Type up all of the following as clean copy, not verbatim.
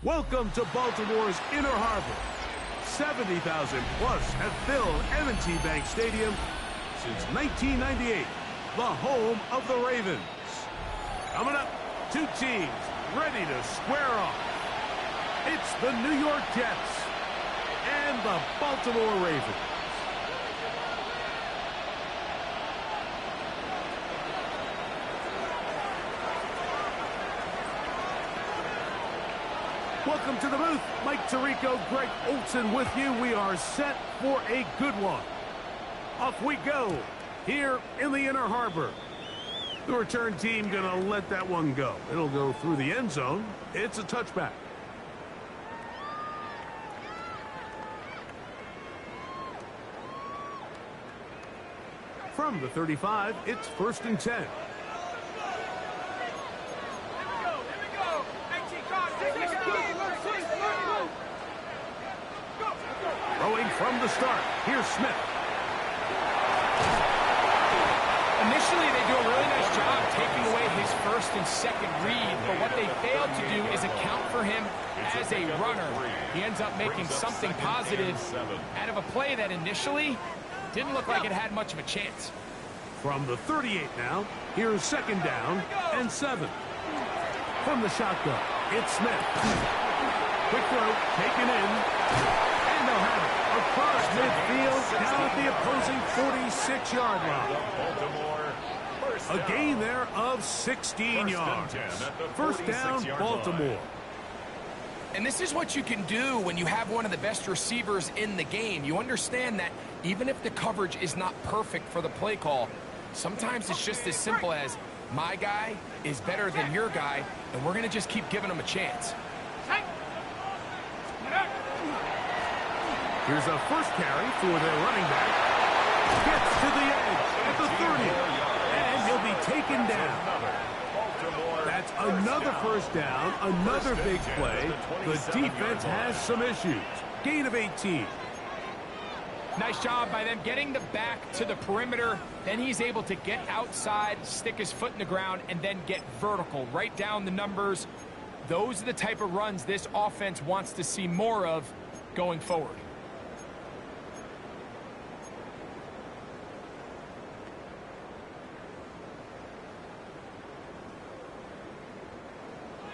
Welcome to Baltimore's Inner Harbor. 70,000 plus at Ville M&T Bank Stadium since 1998, the home of the Ravens. Coming up, two teams ready to square off. It's the New York Jets and the Baltimore Ravens. Welcome to the booth. Mike Tirico, Greg Olson with you. We are set for a good one. Off we go here in the Inner Harbor. The return team gonna let that one go. It'll go through the end zone. It's a touchback. From the 35, it's 1st and 10. Throwing from the start. Here's Smith. Initially, they do a really nice job taking away his first and second read, but what they failed to do is account for him as a runner. He ends up making something positive out of a play that initially didn't look like it had much of a chance. From the 38 now, here's 2nd down and 7. From the shotgun, it's Smith. Quick throw, taken in. And they'll have it across midfield down at the opposing 46-yard line. A gain there of 16 yards. 1st down, Baltimore. And this is what you can do when you have one of the best receivers in the game. You understand that even if the coverage is not perfect for the play call, sometimes it's just as simple as my guy is better than your guy, and we're going to just keep giving him a chance. Here's a first carry for their running back. Gets to the edge at the 30. And he'll be taken down. That's another 1st down, another big play. The defense has some issues. Gain of 18. Nice job by them getting the back to the perimeter. Then he's able to get outside, stick his foot in the ground, and then get vertical. Right down the numbers. Those are the type of runs this offense wants to see more of going forward.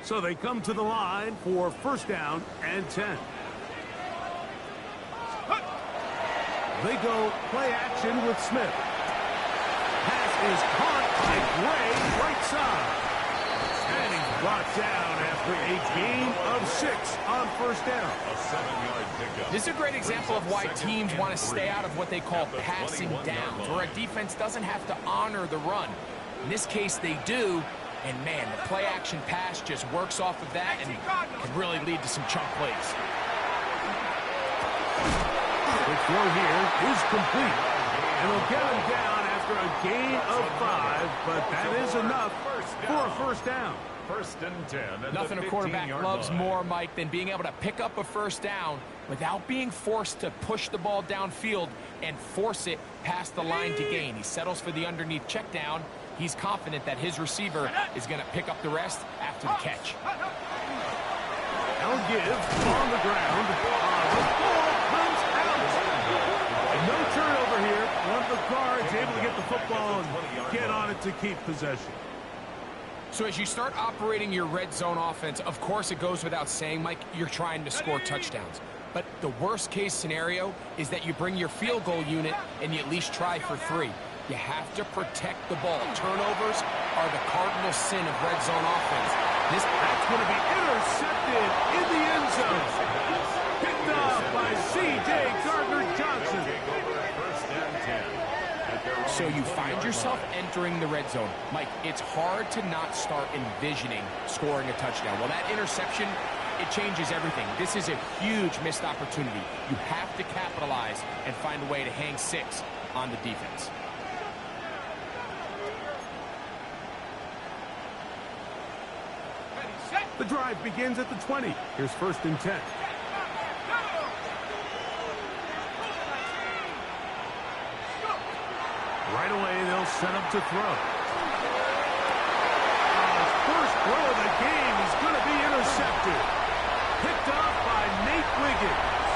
So they come to the line for 1st down and 10. They go play action with Smith. Pass is caught by Gray, right side. And he's brought down after a gain of 6 on 1st down. A 7-yard pickup. This is a great example of why teams want to stay out of what they call passing downs, where a defense doesn't have to honor the run. In this case, they do. And, man, the play-action pass just works off of that and can really lead to some chunk plays. The throw here is complete. And they'll get him down after a gain of 5, but that is enough for a 1st down. 1st and 10. Nothing a quarterback loves more, Mike, than being able to pick up a 1st down without being forced to push the ball downfield and force it past the line to gain. He settles for the underneath check down. He's confident that his receiver is going to pick up the rest after the catch. Now give on the ground. The ball comes out. No turnover here. One of the guards able to get the football and get on it to keep possession. So as you start operating your red zone offense, of course it goes without saying, Mike, you're trying to score touchdowns. But the worst case scenario is that you bring your field goal unit and you at least try for 3. You have to protect the ball. Turnovers are the cardinal sin of red zone offense. That's going to be intercepted in the end zone. Picked up by C.J. Gardner-Johnson. So you find yourself entering the red zone. Mike, it's hard to not start envisioning scoring a touchdown. Well, that interception, it changes everything. This is a huge missed opportunity. You have to capitalize and find a way to hang 6 on the defense. The drive begins at the 20. Here's 1st and 10. Right away, they'll set up to throw. First throw of the game is going to be intercepted. picked off by Nate Wiggins.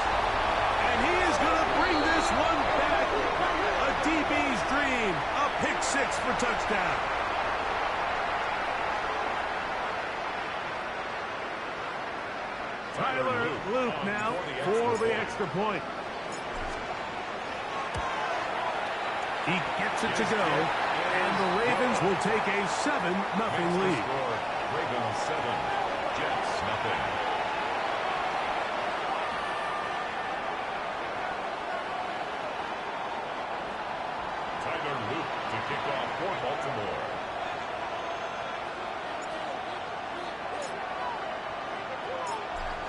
And he is going to bring this one back. A DB's dream. A pick six for touchdown. Tyler Luke now for the extra point. He gets it to go, and the Ravens will take a 7-0 lead. Ravens 7, Jets nothing. Tyler Luke to kick off for Baltimore.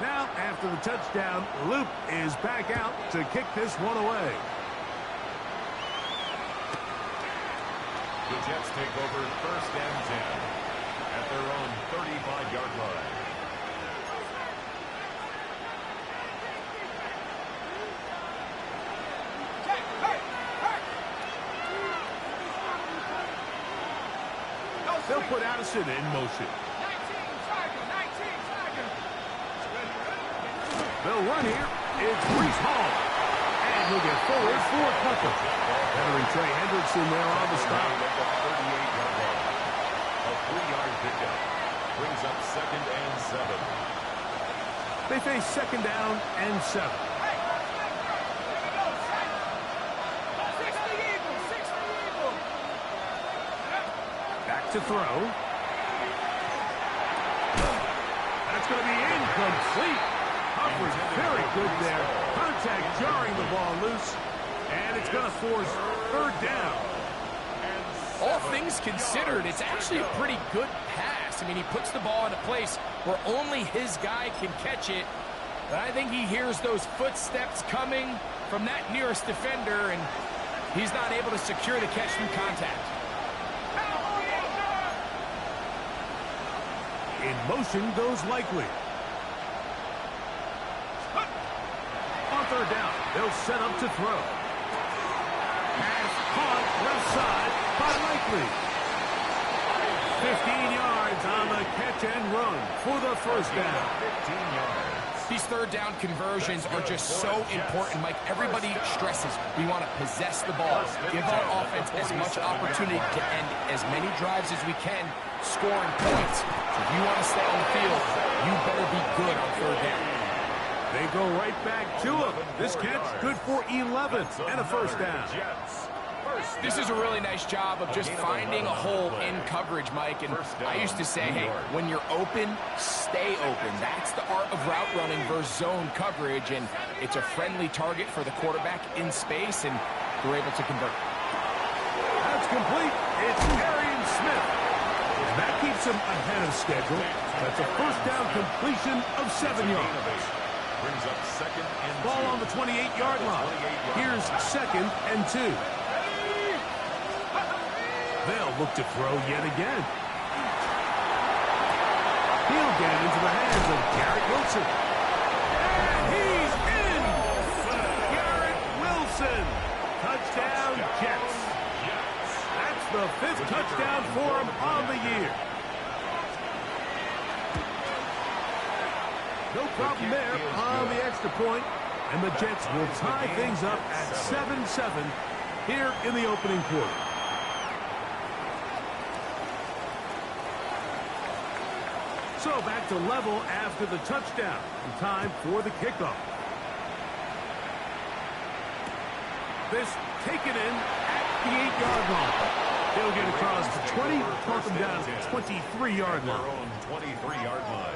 Now, after the touchdown, Luke is back out to kick this one away. The Jets take over 1st and 10 at their own 35-yard line. They'll put Addison in motion. They'll run here. It's Breece Hall. And he'll get forward for a couple. Veteran Trey Hendrickson there on the stop. A 3-yard pickup brings up 2nd and 7. They face 2nd down and 7. Back to throw. That's going to be incomplete. Coverage very good there. Contact jarring the ball loose. And it's going to force 3rd down. All things considered, it's actually a pretty good pass. I mean, he puts the ball in a place where only his guy can catch it. But I think he hears those footsteps coming from that nearest defender, and he's not able to secure the catch through contact. In motion goes Likely. On 3rd down, they'll set up to throw. Pass caught left side by Likely. 15 yards on the catch and run for the 1st down. 15 yards. These 3rd down conversions are just so important, Mike. Everybody stresses we want to possess the ball, give our offense as much opportunity to end as many drives as we can, scoring points. So if you want to stay on the field, you better be good on 3rd down. They go right back to him. This catch good for 11 and a 1st down. This is a really nice job of just finding a hole in coverage, Mike. And I used to say, hey, when you're open, stay open. That's the art of route running versus zone coverage. And it's a friendly target for the quarterback in space, and they're able to convert. That's complete. It's Arian Smith. And that keeps him ahead of schedule. That's a 1st down completion of 7 yards. Brings up 2nd and 2. Ball on the 28-yard line. Here's 2nd and 2. They'll look to throw yet again. He'll get it into the hands of Garrett Wilson. And he's in! Garrett Wilson. Touchdown, Jets. That's the 5th touchdown for him on the year. No problem there on the extra point. And the Jets will tie things up at 7-7 here in the opening quarter. So back to level after the touchdown. And time for the kickoff. This taken in at the 8-yard line. They'll get across to 20, talk them down to the 23-yard line. Their own 23-yard line.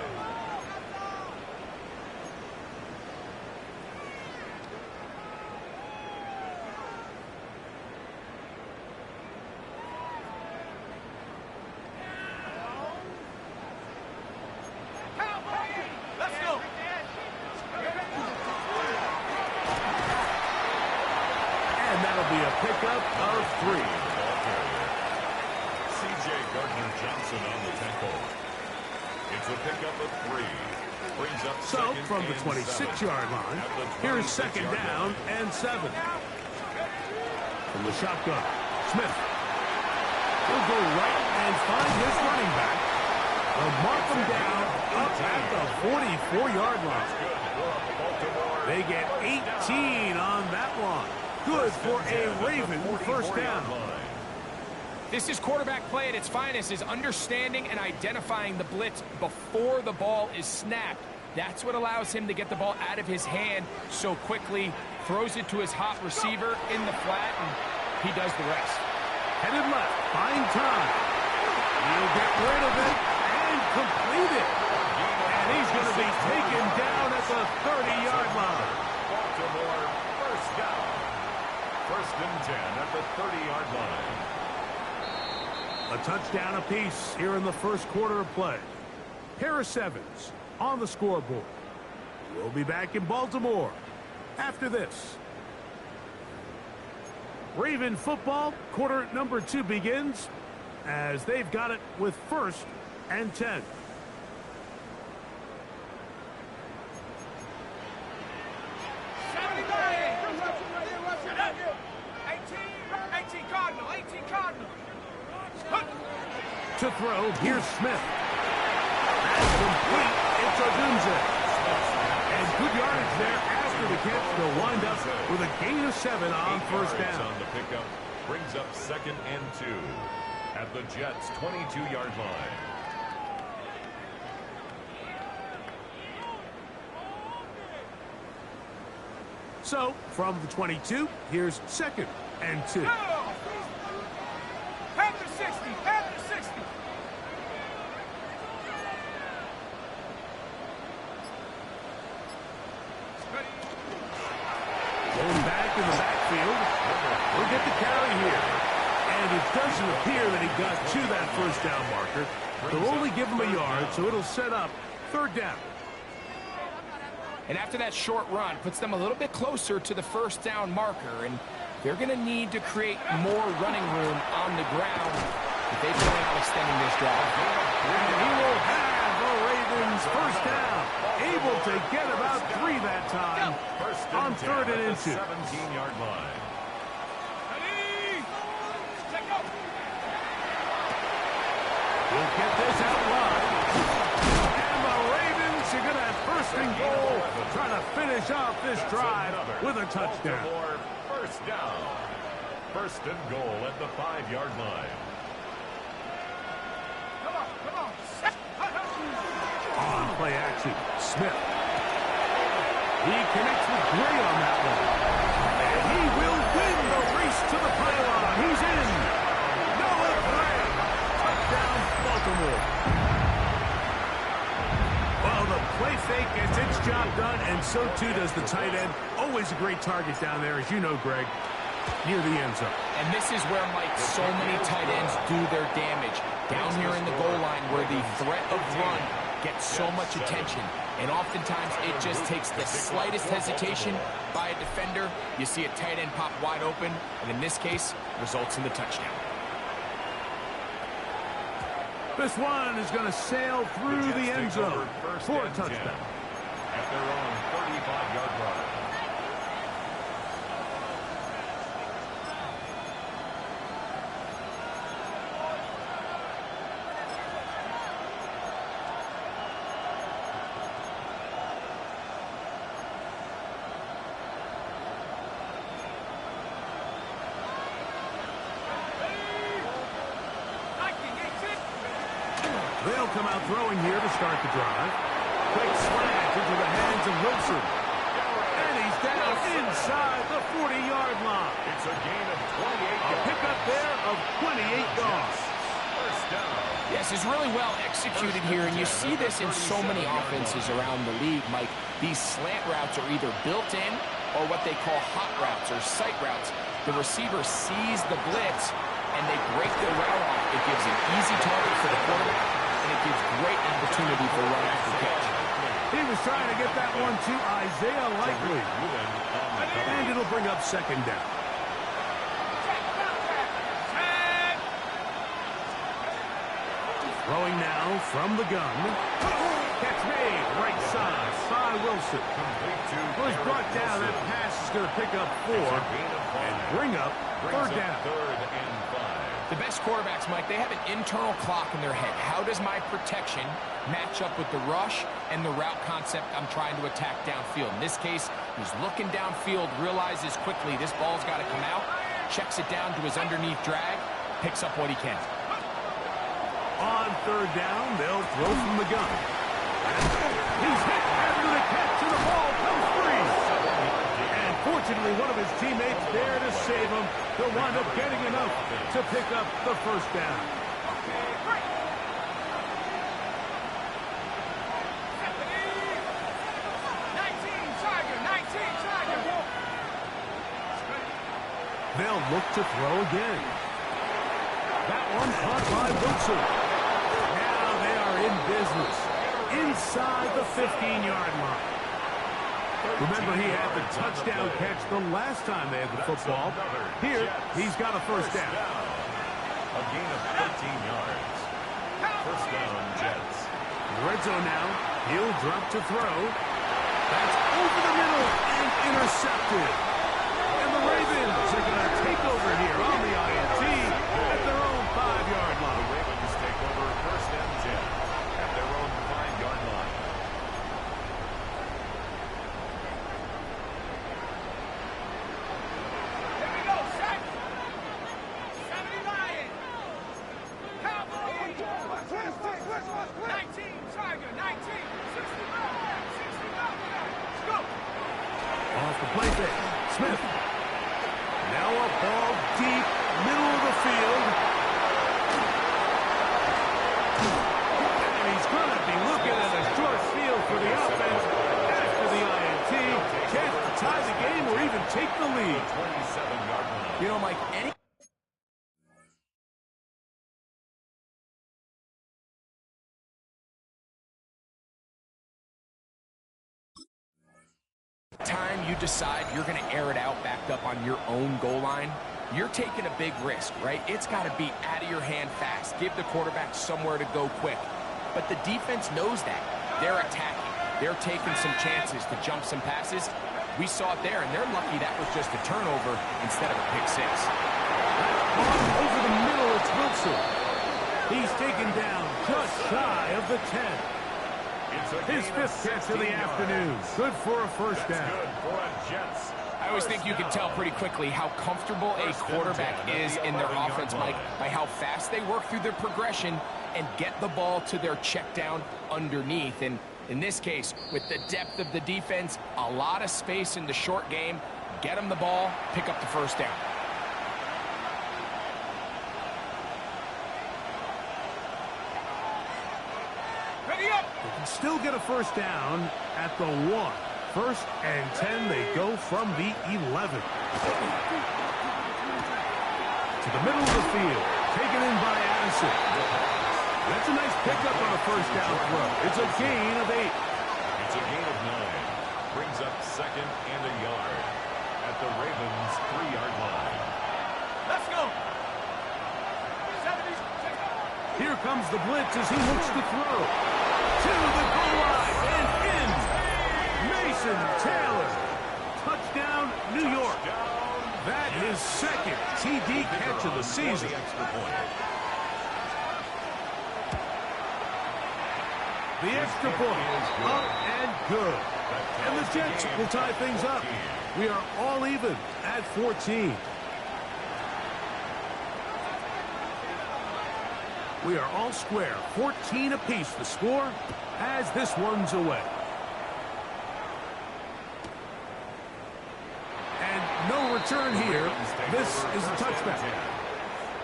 Pickup of 3. C.J. Gardner-Johnson on the tackle. It's a pickup of 3. Brings up so from the 26-yard line, here's 2nd down and 7. From the shotgun, Smith. He'll go right and find his running back. They'll mark them down up at the 44-yard line. They get 18 on that one. Good for a Raven first down. This is quarterback play at its finest, is understanding and identifying the blitz before the ball is snapped. That's what allows him to get the ball out of his hand so quickly, throws it to his hot receiver in the flat, and he does the rest. Headed left, buying time. He'll get rid of it and complete it. And he's going to be taken down at the 30-yard line. Baltimore first down. First and 10 at the 30-yard line. A touchdown apiece here in the first quarter of play. Pair of sevens on the scoreboard. We'll be back in Baltimore after this. Raven football, quarter number 2 begins as they've got it with first and 10. To throw, here's Smith. That's complete. It's Odunze. And good yardage there after the catch. They'll wind up with a gain of 7 on first down. On the pickup brings up second and 2 at the Jets' 22-yard line. So, from the 22, here's second and 2. Panther 60, Panther 60. Going back in the backfield. We'll get the carry here. And it doesn't appear that he got to that first down marker. They'll only give him a yard, so it'll set up third down. And after that short run, puts them a little bit closer to the first down marker, and they're going to need to create more running room on the ground if they plan on extending this drive. And he will have the Ravens first down. Able to get about 3 that time on third and into. 17-yard line. We'll get this out wide. And the Ravens are going to have first and goal, trying to finish off this drive with a touchdown. First down. First and goal at the 5-yard line. On play action, Smith. He connects with Gray on that one. And he will win the race to the pylon. He's in. Noah Gray. Touchdown, Baltimore. Well, the play fake gets its job done, and so too does the tight end. Always a great target down there, as you know, Greg, near the end zone. And this is where, Mike, so many tight ends do their damage. Down here in the goal line where the threat of run gets so much attention. And oftentimes it just takes the slightest hesitation by a defender. You see a tight end pop wide open, and in this case, results in the touchdown. This one is going to sail through the end zone for a touchdown. At their own 35-yard line. They'll come out throwing here to start the drive. Quick slant into the hands of Wilson. And he's down inside the 40-yard line. It's a gain of 28 yards. A pickup there of 28 yards. First down. Yes, it's really well executed here, and you see this in so many offenses around the league, Mike. These slant routes are either built in or what they call hot routes or sight routes. The receiver sees the blitz, and they break their route off. It gives an easy target for the quarterback, and it gives great opportunity for run after catch. He was trying to get that one to Isaiah Likely. And it'll bring up second down. Throwing now from the gun. Catch made, right side by Wilson. Was brought down. That pass is going to pick up 4 and bring up third down. Third and 5. The best quarterbacks, Mike, they have an internal clock in their head. How does my protection match up with the rush and the route concept I'm trying to attack downfield? In this case, he's looking downfield, realizes quickly this ball's got to come out, checks it down to his underneath drag, picks up what he can. On third down, they'll throw from the gun. He's hit after the catch, and the ball comes free. And fortunately, one of his teammates there to save him. He'll wind up getting enough to pick up the first down. They'll look to throw again. That one caught by Wilson. Now they are in business inside the 15-yard line. Remember, he had the touchdown catch the last time they had the football. Here, he's got a first down. A gain of 13 yards. First down, Jets. Red zone now. He'll drop to throw. That's over the middle and intercepted. And the Ravens are going to take over here on the INT at their own 5-yard line. The Ravens take over first and 10 at their own 5-yard line. Here we go, set. 70 Lions. Cowboys. 19, Tiger, 19. 65, 65. Let's go. Off the play fake. Smith. Now a ball deep, middle of the field. And he's going to be looking at a short field for the offense after the INT. Chance to tie the game or even take the lead. 27-yard line. You know, Mike, any time you decide you're going to air it out backed up on your own goal line, you're taking a big risk, right? It's got to be out of your hand fast. Give the quarterback somewhere to go quick. But the defense knows that. They're attacking. They're taking some chances to jump some passes. We saw it there, and they're lucky that was just a turnover instead of a pick six. Over the middle, it's Wilson. He's taken down just shy of the 10. His fifth catch of the afternoon. Good for a first down. Good for a Jets. I always think you can tell pretty quickly how comfortable a quarterback is in their offense, Mike, by how fast they work through their progression and get the ball to their check down underneath. And in this case, with the depth of the defense, a lot of space in the short game, get them the ball, pick up the first down. Ready up. They can still get a first down at the 1. First and 10, they go from the 11. To the middle of the field, taken in by Addison. That's a nice pickup on a first down throw. It's a gain of 8. It's a gain of 9. Brings up second and a yard at the Ravens' 3-yard line. Let's go. 70. Here comes the blitz as he looks to throw. To the goal line and in. Mason Taylor. Touchdown, New York. That is second TD catch of the season. The extra point, up and good. And the Jets will tie things up. We are all even at 14. We are all square, 14 apiece the score as this one's away. And no return here. This is a touchback.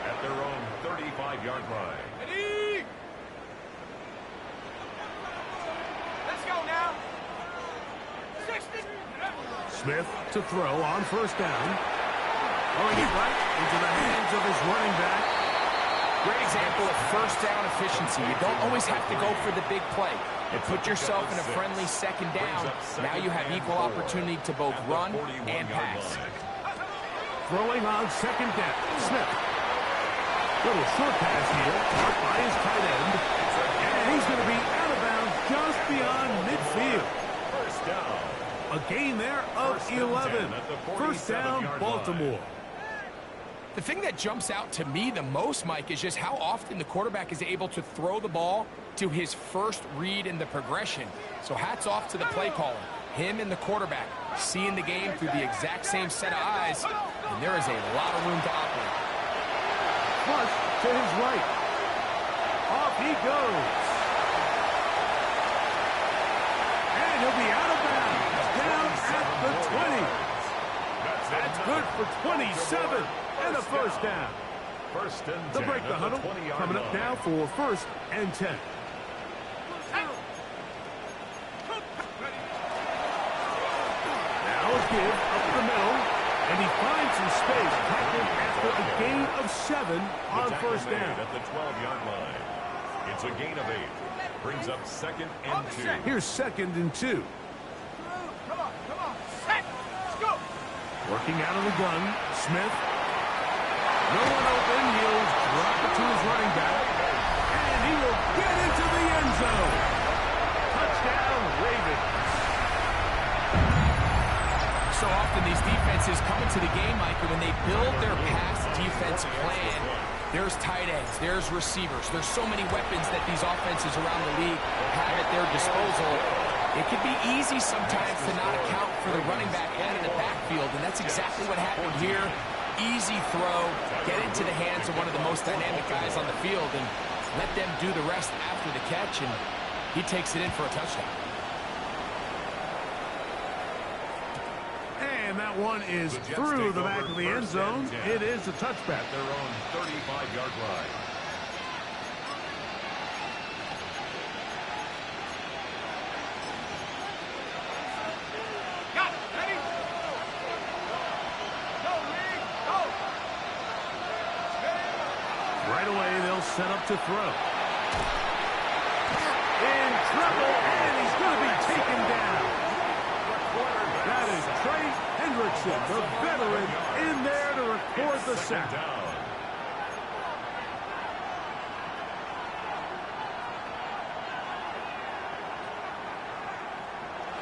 At their own 35-yard line. Ready. Let's go now. 60. Smith to throw on first down. Throwing it right into the hands of his running back. Great example of first down efficiency. You don't always have to go for the big play. You put yourself in a friendly second down. Now you have equal opportunity to both run and pass. Throwing on second down. Smith. Little short pass here. Caught by his tight end. And he's going to be out of bounds just beyond midfield. First down. A gain there of 11. First down, Baltimore. The thing that jumps out to me the most, Mike, is just how often the quarterback is able to throw the ball to his first read in the progression. So hats off to the play caller. Him and the quarterback seeing the game through the exact same set of eyes, and there is a lot of room to operate. Flush to his right. Off he goes. And he'll be out of bounds. Down at the 20. That's good for 27 and a first down. First and 10. They'll break the huddle. Coming up now for first and 10. Now a give up the middle. And he finds some space, tackled after a gain of 7 on first down. At the 12-yard line. It's a gain of 8. Brings up second and 2. Here's second and 2. Come on. Set. Let's go. Working out of the gun, Smith. No one open. He'll drop it to his running back. And he will get into the end zone. Touchdown, Ravens. So often these defenses come into the game, Mike, and when they build their pass defense plan, there's tight ends, there's receivers, there's so many weapons that these offenses around the league have at their disposal. It can be easy sometimes to not account for the running back and in the backfield, and that's exactly what happened here. Easy throw, get into the hands of one of the most dynamic guys on the field, and let them do the rest after the catch, and he takes it in for a touchdown. And that one is through the back of the end zone. It is a touchback. Their own 35-yard line. Got it. Ready? Go, Lee. Go. Right away, they'll set up to throw. In trouble, and he's going to be taken down. That is Trey Hendrickson, the veteran, in there to record the sack.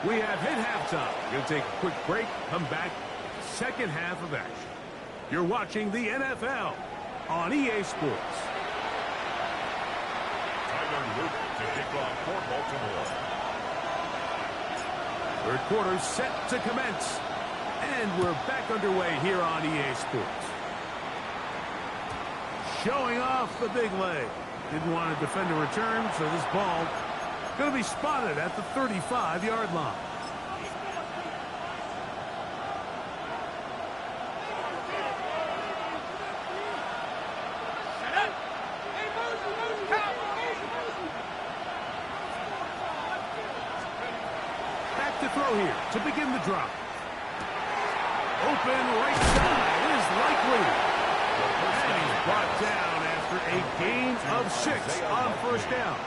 We have hit halftime. We'll take a quick break, come back, second half of action. You're watching the NFL on EA Sports. Tyler Luke to kick off for Baltimore. Third quarter set to commence. And we're back underway here on EA Sports. Showing off the big leg. Didn't want to defend a return, so this ball going to be spotted at the 35-yard line. Back to throw here to begin the drop. Open right side is likely. And he's brought down after a gain of 6 on first down.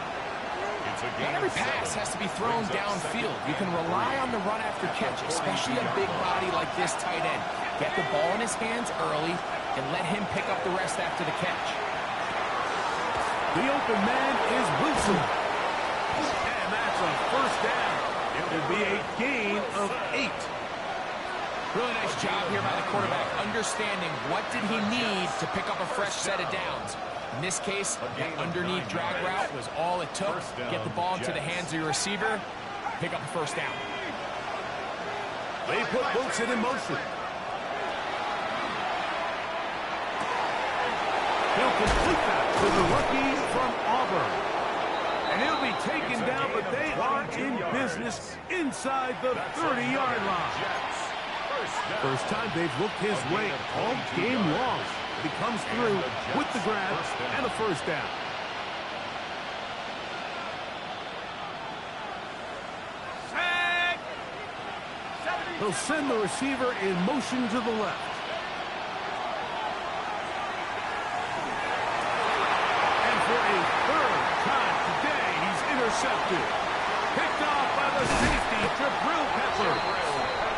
Not every pass has to be thrown downfield. You can rely on the run after catch, especially a big body like this tight end. Get the ball in his hands early and let him pick up the rest after the catch. The open man is Wilson. And that's a first down. It will be a gain of 8. Really nice job here by the quarterback, understanding what did he need to pick up a fresh set of downs. In this case, that underneath drag route was all it took. Get the ball into the hands of your receiver, pick up a first down. They put Wilson in motion. He'll complete that to the rookie from Auburn. And he'll be taken down, but they are in business inside the 30-yard line. First time they've looked his way all game long. He comes through with the grab and a first down. They'll send the receiver in motion to the left. And for a third time today, he's intercepted. Picked off by the safety, Jabril Peppers.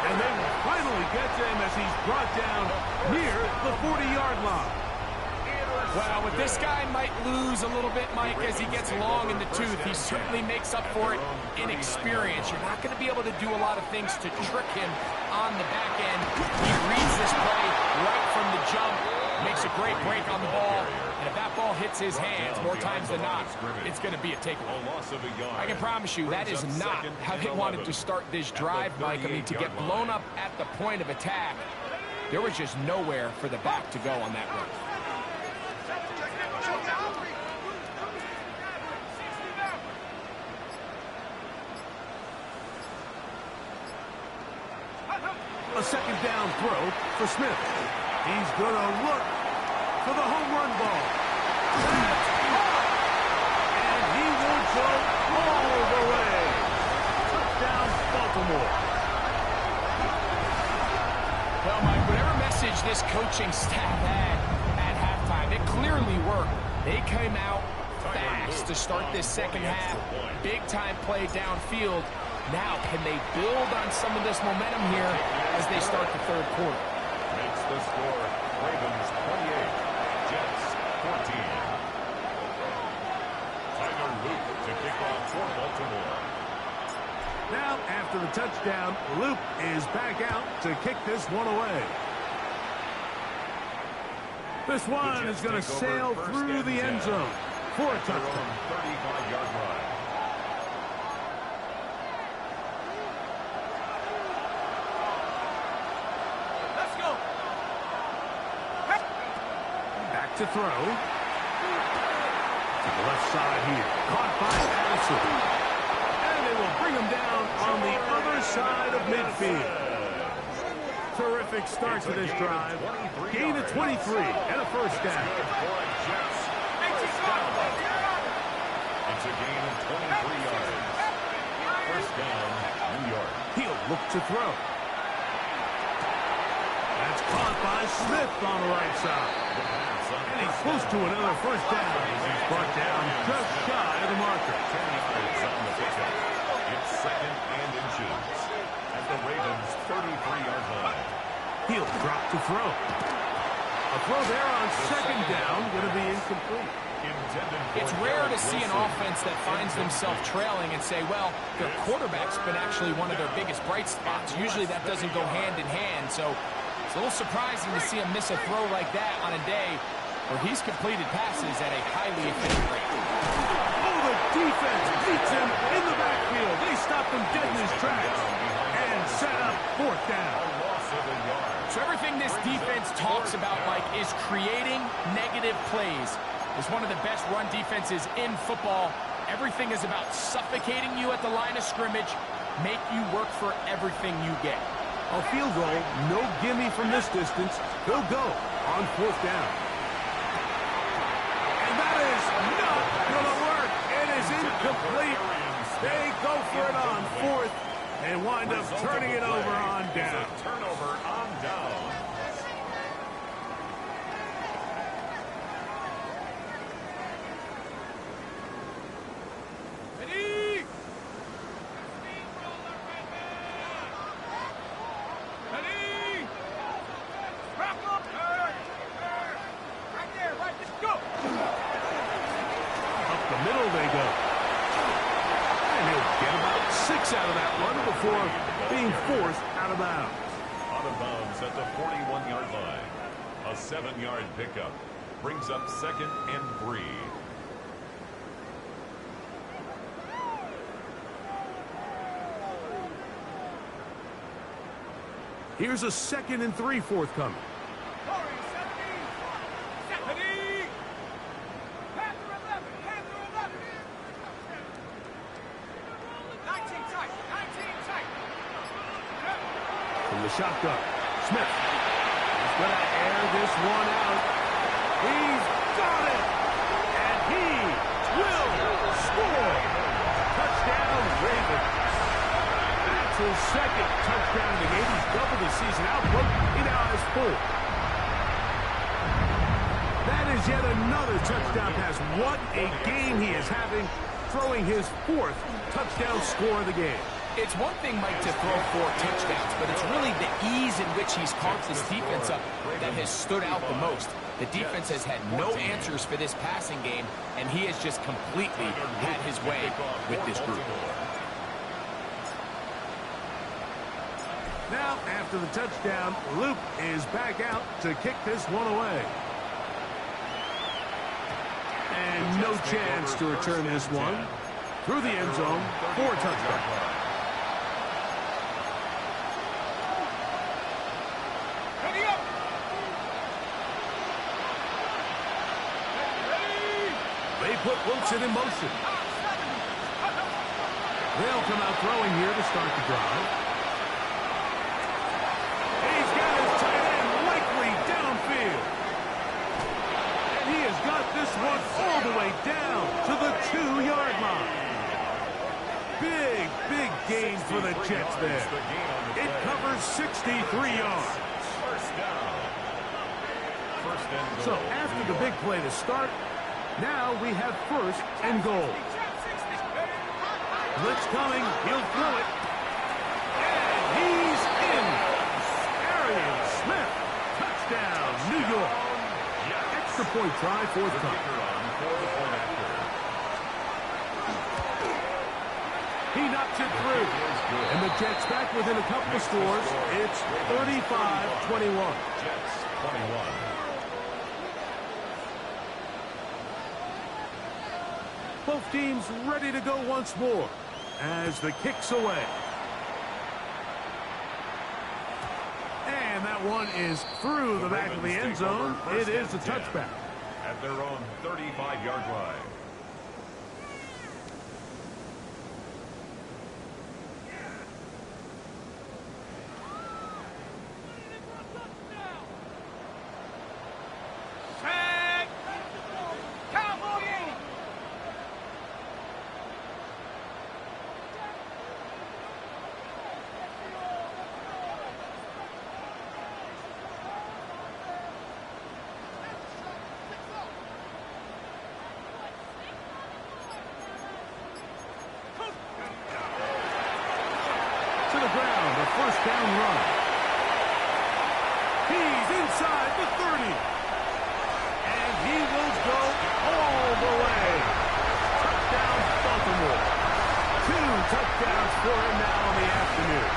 And they will finally get to him as he's brought down near the 40-yard line. Well, with this guy might lose a little bit, Mike, as he gets long in the tooth. He certainly makes up for it in experience. You're not going to be able to do a lot of things to trick him on the back end. He reads this play right from the jump, makes makes a great break on the ball, and if that ball hits his hands more times than not, it's going to be a takeaway. I can promise you that is not how they wanted to start this drive, Mike. I mean, to get blown up at the point of attack, there was just nowhere for the back to go on that run. A second down throw for Smith. He's going to look for the home run ball. And he will go all the way. Touchdown, Baltimore. Well, Mike, whatever message this coaching staff had at halftime, it clearly worked. They came out fast to start this second half. Big-time play downfield. Now, can they build on some of this momentum here as they start the third quarter? Makes the score Ravens 28, Jets 14. Tyler Luke to kick off for Baltimore. Now, after the touchdown, Luke is back out to kick this one away. This one is going to sail through the end zone for a touchdown. 35-yard line. To throw. To the left side here. Caught by Addison. And they will bring him down on the other side of midfield. Terrific start to this drive. Gain of 23 and a first down. It's a gain of 23 yards. First down, New York. He'll look to throw. That's caught by Smith on the right side. And he's close to another first down. He's brought down just shy of the marker. It's second and inches at the Ravens' 33-yard line. He'll drop to throw. A throw there on second down, going to be incomplete. It's rare to see an offense that finds themselves trailing and say, well, their quarterback's been actually one of their biggest bright spots. Usually that doesn't go hand in hand, so it's a little surprising to see him miss a throw like that on a day where he's completed passes at a highly efficient rate. Oh, the defense beats him in the backfield. They stopped him dead in his tracks and set up fourth down. So everything this defense talks about, Mike, is creating negative plays. It's one of the best run defenses in football. Everything is about suffocating you at the line of scrimmage, make you work for everything you get. A field goal, no gimme from this distance. He'll go on fourth down. And that is not going to work. It is incomplete. They go for it on fourth and wind up turning it over on down. Turnover on down. Out of that run before being forced out of bounds. Out of bounds at the 41-yard line. A 7-yard pickup brings up second and 3. Here's a 2nd and 3 forthcoming. From the shotgun, Smith. He's going to air this one out. He's got it! And he will score! Touchdown, Ravens. That's his second touchdown in the game. He's doubled his season output. He now has 4. That is yet another touchdown pass. What a game he is having, throwing his 4th touchdown score of the game. It's one thing, Mike, to throw 4 touchdowns, but it's really the ease in which he's caught this defense up that has stood out the most. The defense has had no answers for this passing game, and he has just completely had his way with this group. Now, after the touchdown, Luke is back out to kick this one away. And no chance to return this one. Through the end zone for a touchdown. Ready up. They put Wilson in motion. They'll come out throwing here to start the drive. He's got his tight end likely downfield. And he has got this one all the way down to the 2-yard line. Big gain for the Jets there. It covers 63 yards. So after the big play to start, now we have 1st and goal. Blitz coming, he'll throw it. And he's in. Arian Smith, touchdown, New York. Extra point try, 4th time. He knocks it through. And the Jets back within a couple of scores. It's 35-21. Jets 21. Both teams ready to go once more as the kick's away. And that one is through the back of the end zone. It is a touchback. At their own 35-yard line. To the ground, a 1st down run. He's inside the 30. And he will go all the way. Touchdown, Baltimore. 2 touchdowns for him now in the afternoon.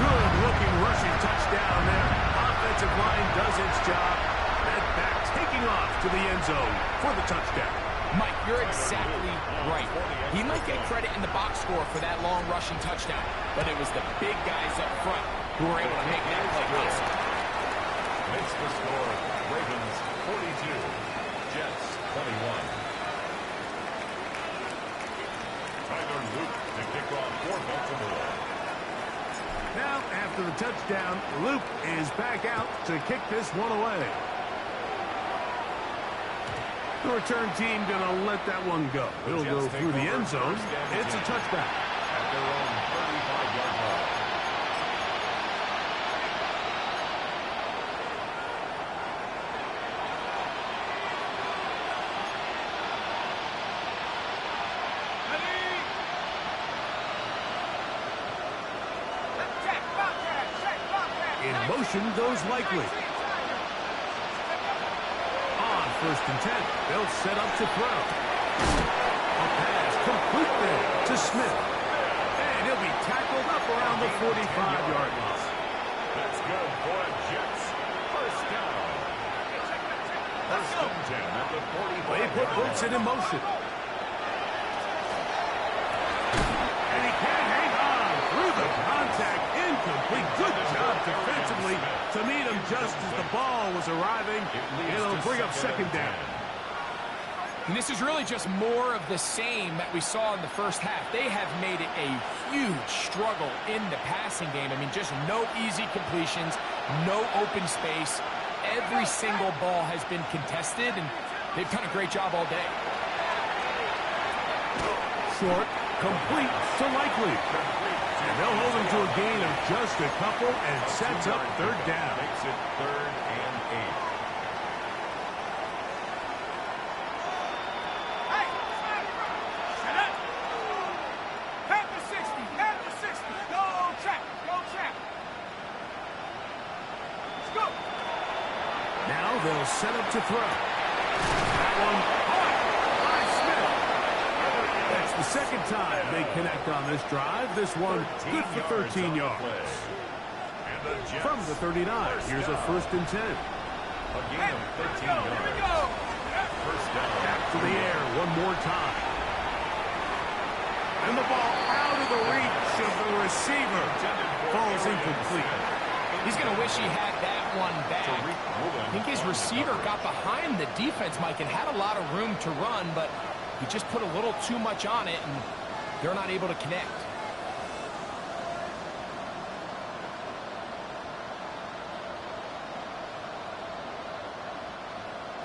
Good-looking rushing touchdown there. Offensive line does its job. That back taking off to the end zone for the touchdown. Mike, you're exactly right. He might get credit in the box score for that long rushing touchdown, but it was the big guys up front who were able to make that play possible. Makes the score Ravens 42, Jets 21. Tyler Luke to kick off for Baltimore. Now, after the touchdown, Luke is back out to kick this one away. The return team going to let that one go. It'll go through the end zone. It's a touchback. At their own 35-yard line. In motion goes Likely. On 1st and 10, they'll set up to throw. A pass complete there to Smith. And he'll be tackled up around the 45-yard line. That's good for a Jets. 1st down. 1st and 10 at the 45. They put Wilson in motion. And he can't hang on through the contact. Incomplete. Good job defensively to meet him just as the ball was arriving. It'll bring up 2nd down. And this is really just more of the same that we saw in the first half. They have made it a huge struggle in the passing game. I mean, just no easy completions, no open space. Every single ball has been contested, and they've done a great job all day. Short, complete to Likely. And they'll hold him to a gain of just a couple and sets up 3rd down. Makes it 3rd and 8. Now they'll set up to throw. That one high by Smith. That's the 2nd time they connect on this drive. This one good for 13 yards. From the 39, here's a 1st and 10. A gain of 13 yards. First down. Back to the air one more time. And the ball out of the reach of the receiver. Falls incomplete. He's going to wish he had that one back. I think his receiver got behind the defense, Mike, and had a lot of room to run, but he just put a little too much on it, and they're not able to connect.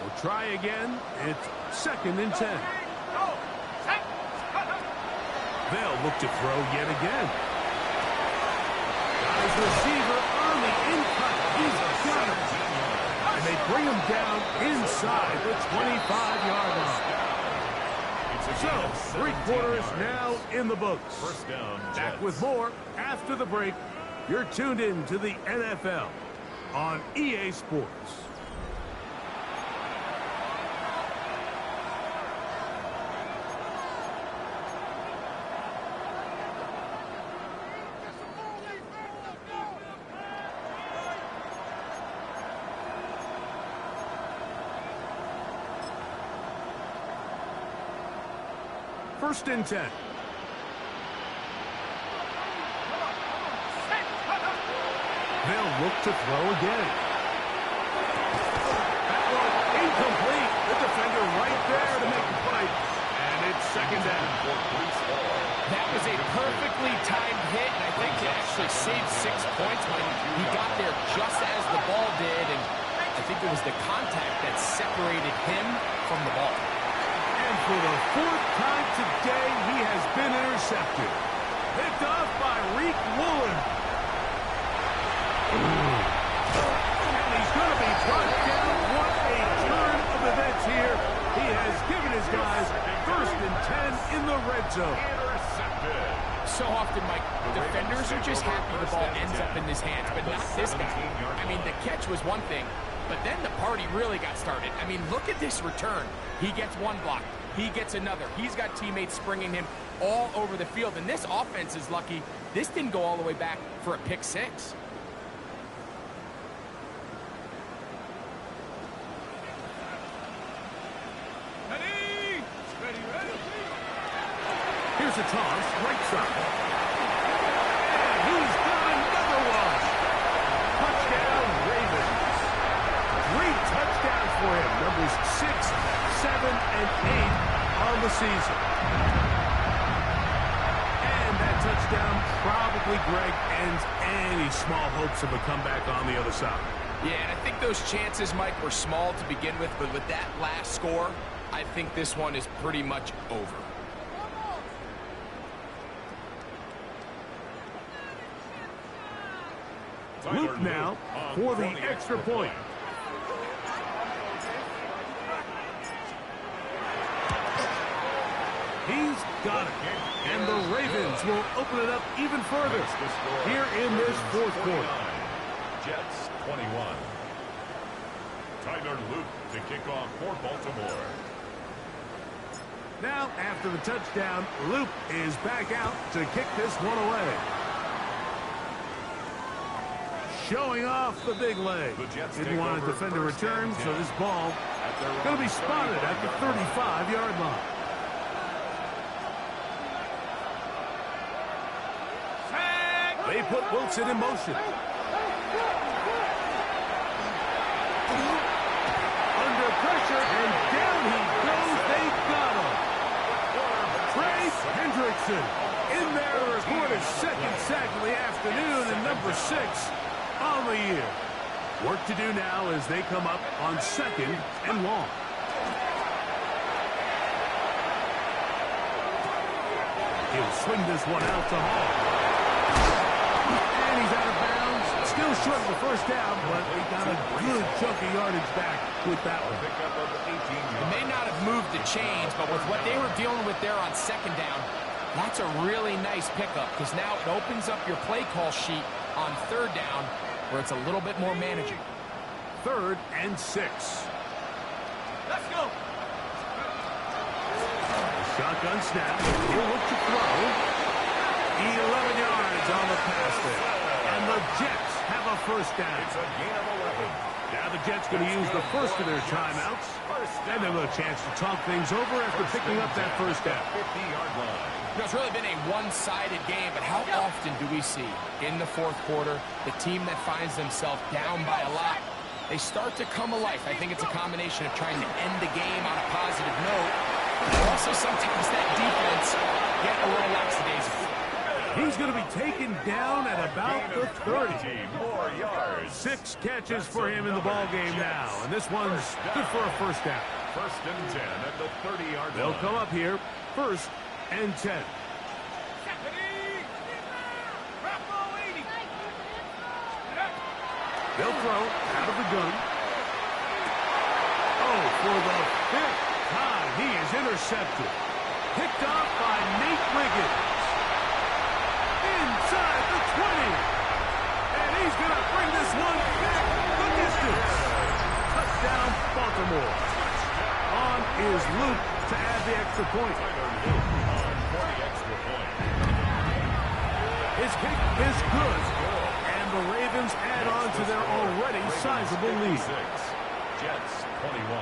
We'll try again. It's 2nd and 10. They'll look to throw yet again. Got his receiver on the in-cut. He's got it. And they bring him down inside the 25-yard line. So, 3 quarters now in the books. First down. Back with more after the break. You're tuned in to the NFL on EA Sports. First and 10. They'll look to throw again. That one incomplete. The defender right there to make the play. And it's 2nd down. That was a perfectly timed hit, and I think to actually save 6 points, Mike, he got there just as the ball did, and I think it was the contact that separated him from the ball. And for the 4th time today, he has been intercepted. Picked off by Reek Woolen. And he's going to be brought down. What a turn of events here. He has given his guys 1st and 10 in the red zone. So often, Mike, defenders are just happy the ball ends up in his hands, but not this guy. I mean, the catch was one thing, but then the party really got started. I mean, look at this return. He gets one block. He gets another. He's got teammates springing him all over the field, and this offense is lucky. This didn't go all the way back for a pick 6. Here's a toss, right side. And he's got another one. Touchdown, Ravens. 3 touchdowns for him. Numbers 6, 7, and 8 on the season. And that touchdown probably, Greg, ends any small hopes of a comeback on the other side. Yeah, and I think those chances, Mike, were small to begin with, but with that last score, I think this one is pretty much over. Luke now for the extra point. He's got it. And the Ravens will open it up even further here in this 4th quarter. Jets 21. Tyler Luke to kick off for Baltimore. Now, after the touchdown, Luke is back out to kick this one away. Showing off the big leg. Didn't want to defend a return, so this ball going to be spotted at the 35-yard line. They put Wilson in motion. Under pressure, and down he goes. They got him. Trey Hendrickson in there to record his 2nd sack of the afternoon, and number 6 on the year. Work to do now as they come up on 2nd and long. He'll swing this one out to Hall. And he's out of bounds. Still short of the 1st down, but he got a good chunk of yardage back with that one. It may not have moved the chains, but with what they were dealing with there on 2nd down, that's a really nice pickup because now it opens up your play call sheet on 3rd down where it's a little bit more manageable. 3rd and 6. Let's go. Shotgun snap. He'll look to throw. 11 yards on the pass there. And the Jets have a 1st down. It's a gain of 11. Now the Jets going to use the first of their timeouts. And a little chance to talk things over after picking up that first down. 50-yard line. It's really been a one-sided game, but how often do we see in the fourth quarter the team that finds themselves down by a lot, they start to come alive? I think it's a combination of trying to end the game on a positive note, but also sometimes that defense get a little lackadaisical. He's going to be taken down at about the 30. More yards. 6 catches for him in the ball game now, and this one's good for a first down. First and 10 at the 30-yard line. They'll come up here, first and 10. They'll throw out of the gun. Oh, for the 5th time, he is intercepted. Picked off by Nate Wiggins. Inside the 20. And he's going to bring this one back the distance. Touchdown, Baltimore. On is Luke to add the extra point. His kick is good. And the Ravens add on to their already sizable lead. Jets 21.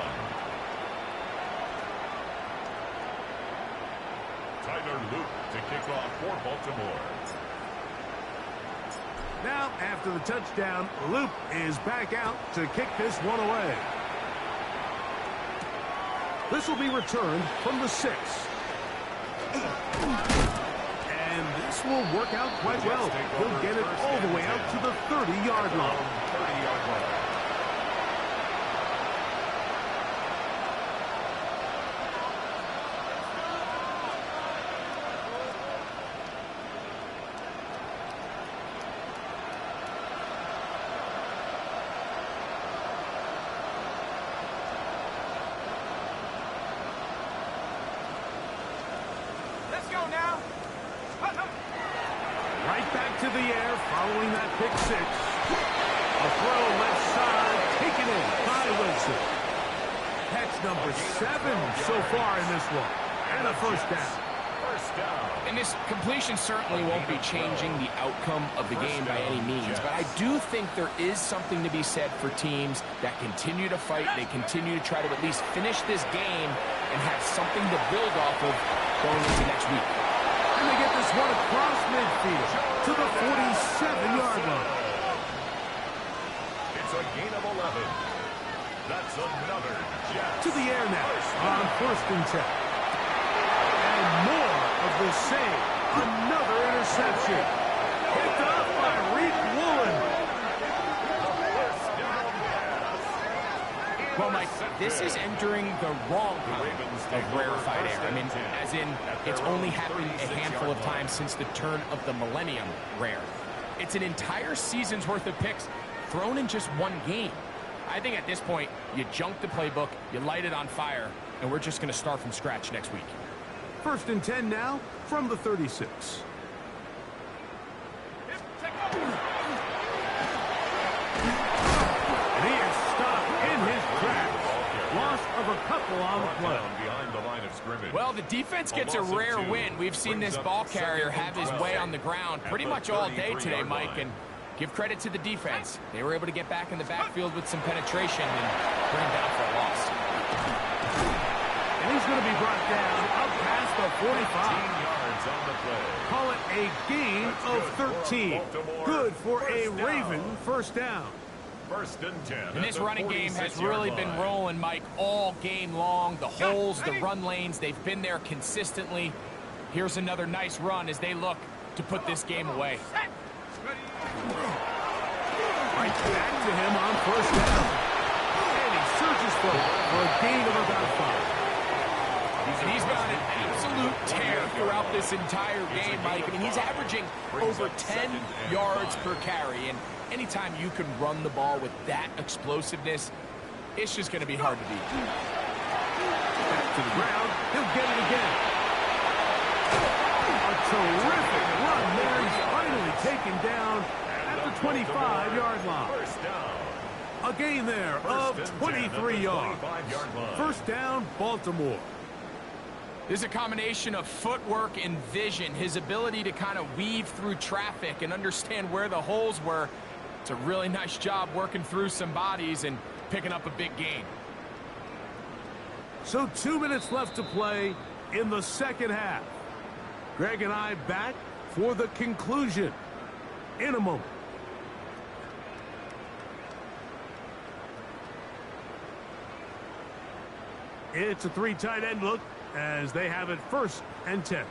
Tyler Luke to kick off for Baltimore. Now, after the touchdown, Luke is back out to kick this one away. This will be returned from the 6. And this will work out quite well. He'll get it all the way out to the 30-yard line. 30-yard line. Let's go now. Right back to the air following that pick 6. A throw left side, taken in by Wilson. Catch number 7 so far in this one. And a first down. First down. And this completion certainly won't be changing the outcome of the game by any means, but I do think there is something to be said for teams that continue to fight. They continue to try to at least finish this game and have something to build off of going into next week. And they get this one across midfield to the 47-yard line. It's a gain of 11. That's another Jets. To the air now on first and 10. And more of the same. Another interception. Picked up by Reed Woolen. First down pass. Well, Mike, this is entering the wrong kind of rarefied air. I mean, as in, it's only happened a handful of times since the turn of the millennium rare. It's an entire season's worth of picks thrown in just one game. I think at this point, you junk the playbook, you light it on fire, and we're just going to start from scratch next week. First and 10 now from the 36. And he is stopped in his tracks. Loss of a couple on the play. Behind the line of scrimmage. Well, the defense gets a rare win. We've seen this ball carrier have his way on the ground pretty much all day today, Mike, and give credit to the defense. They were able to get back in the backfield with some penetration and bring him down for a loss. And he's going to be brought down up past the 45. Yards on the play. Call it a gain of 13. Good for a Raven first down. First and 10. And this running game has really been rolling, Mike, all game long. The holes, the run lanes, they've been there consistently. Here's another nice run as they look to put this game away. Right back to him on first down. And he surges forward for a gain of about 5. And he's been on an absolute tear throughout this entire game, Mike. I mean, he's averaging over 10 yards per carry. And anytime you can run the ball with that explosiveness, it's just going to be hard to beat. Back to the ground. He'll get it again. A terrific run there. He's finally taken down at the 25-yard line. First down. A gain there of 23 yards. First down, Baltimore. There's a combination of footwork and vision, his ability to kind of weave through traffic and understand where the holes were. It's a really nice job working through some bodies and picking up a big gain. So 2 minutes left to play in the second half. Greg and I back for the conclusion in a moment. It's a 3 tight end look as they have it 1st and 10.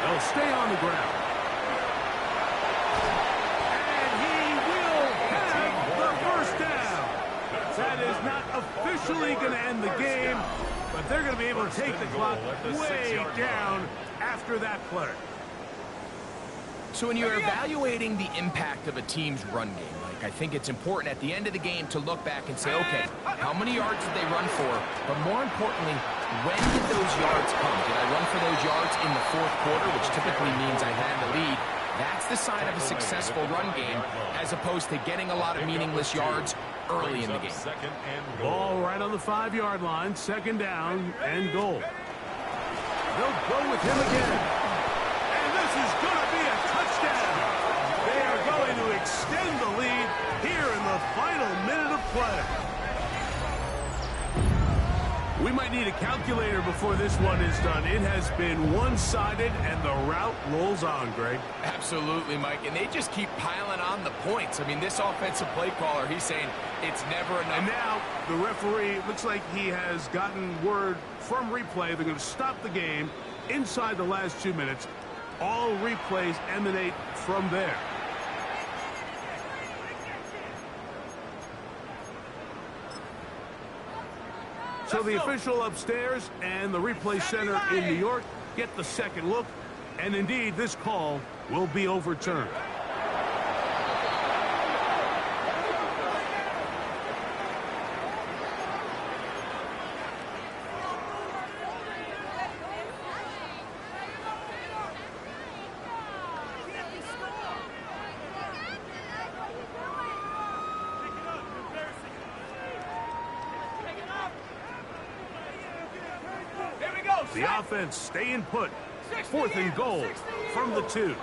They'll stay on the ground. And he will have the 1st down. That is not officially going to end the game, but they're going to be able to take the clock way down after that play. So when you're evaluating the impact of a team's run game, I think it's important at the end of the game to look back and say, okay, how many yards did they run for? But more importantly, when did those yards come? Did I run for those yards in the 4th quarter, which typically means I had the lead? That's the sign of a successful run game, as opposed to getting a lot of meaningless yards early in the game. Ball right on the 5-yard line, 2nd down and goal. They'll go with him again. And this is going to be a touchdown. They are going to extend the lead here in the final minute of play. We might need a calculator before this one is done. It has been one-sided, and the route rolls on, Greg. Absolutely, Mike, and they just keep piling on the points. I mean, this offensive play caller, he's saying it's never enough. And now the referee looks like he has gotten word from replay. They're going to stop the game inside the last 2 minutes. All replays emanate from there. So the official upstairs and the replay center in New York get the second look, and indeed this call will be overturned. The offense staying put. 4th and goal from the 2.